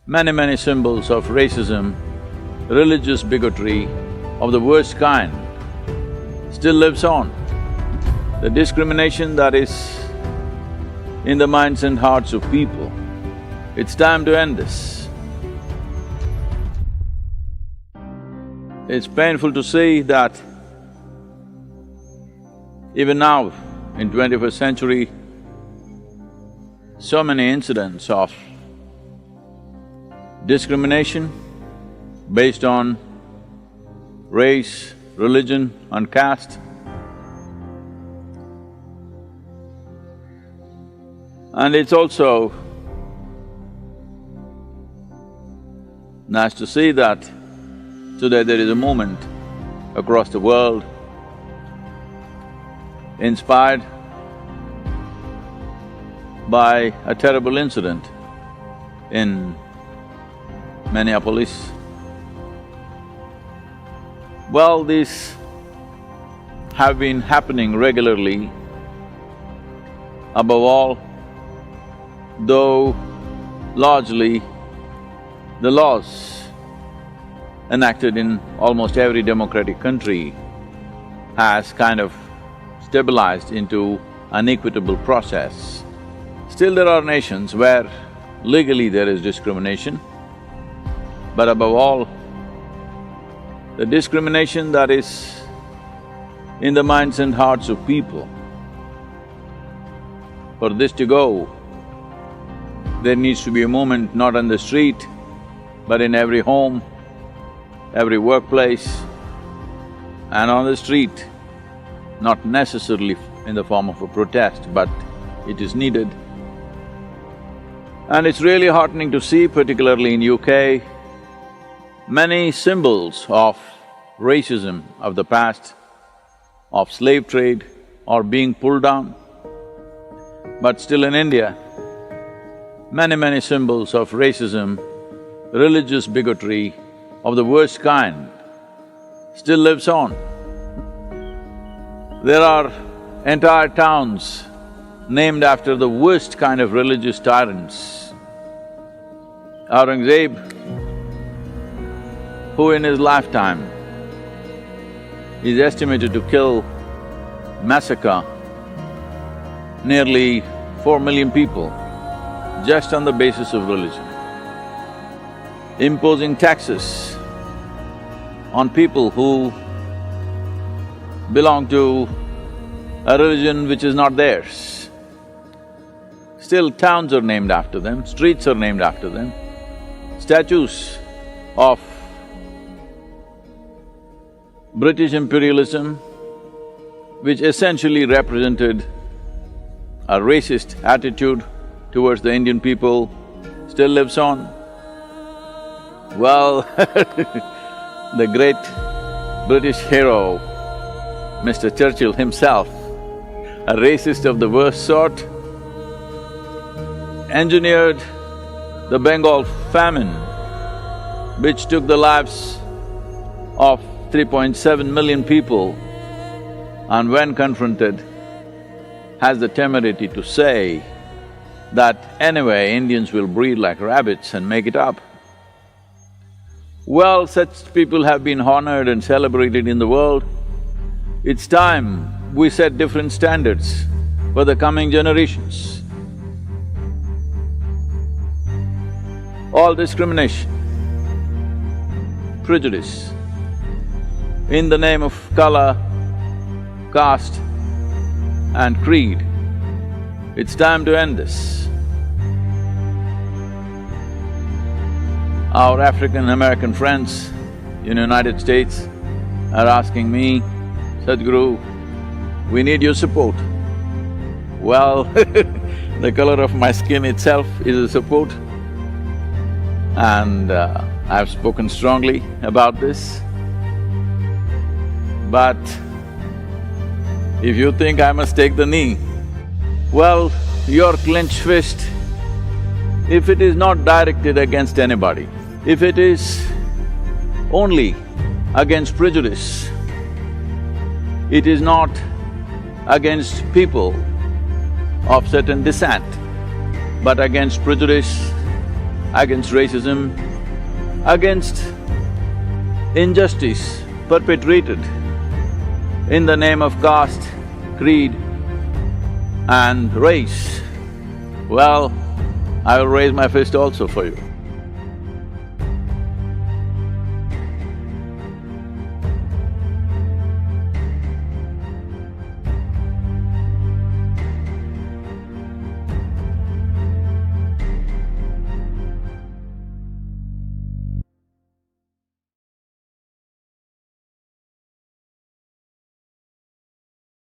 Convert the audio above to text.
Many symbols of racism, religious bigotry of the worst kind still lives on. The discrimination that is in the minds and hearts of people, it's time to end this. It's painful to see that even now, in 21st century, so many incidents of discrimination based on race, religion and caste. And it's also nice to see that today there is a movement across the world inspired by a terrible incident in Minneapolis. Well, these have been happening regularly. Above all, though largely the laws enacted in almost every democratic country has kind of stabilized into an equitable process. Still there are nations where legally there is discrimination, but above all, the discrimination that is in the minds and hearts of people. For this to go, there needs to be a movement not on the street, but in every home, every workplace, and on the street, not necessarily in the form of a protest, but it is needed. And it's really heartening to see, particularly in UK, many symbols of racism of the past, of slave trade, are being pulled down. But still in India, many symbols of racism, religious bigotry of the worst kind still lives on. There are entire towns named after the worst kind of religious tyrants. Aurangzeb, who in his lifetime is estimated to massacre nearly 4 million people just on the basis of religion, imposing taxes on people who belong to a religion which is not theirs. Still towns are named after them, streets are named after them, statues of British imperialism, which essentially represented a racist attitude towards the Indian people, still lives on. Well, the great British hero, Mr. Churchill himself, a racist of the worst sort, engineered the Bengal famine, which took the lives of 3.7 million people, and when confronted, has the temerity to say that anyway, Indians will breed like rabbits and make it up. Well, such people have been honored and celebrated in the world. It's time we set different standards for the coming generations. All discrimination, prejudice, in the name of color, caste and creed, it's time to end this. Our African-American friends in the United States are asking me, Sadhguru, we need your support. Well, the color of my skin itself is a support, and I've spoken strongly about this. But if you think I must take the knee, well, your clenched fist, if it is not directed against anybody, if it is only against prejudice, it is not against people of certain descent, but against prejudice against racism, against injustice perpetrated in the name of caste, creed and race, well, I will raise my fist also for you.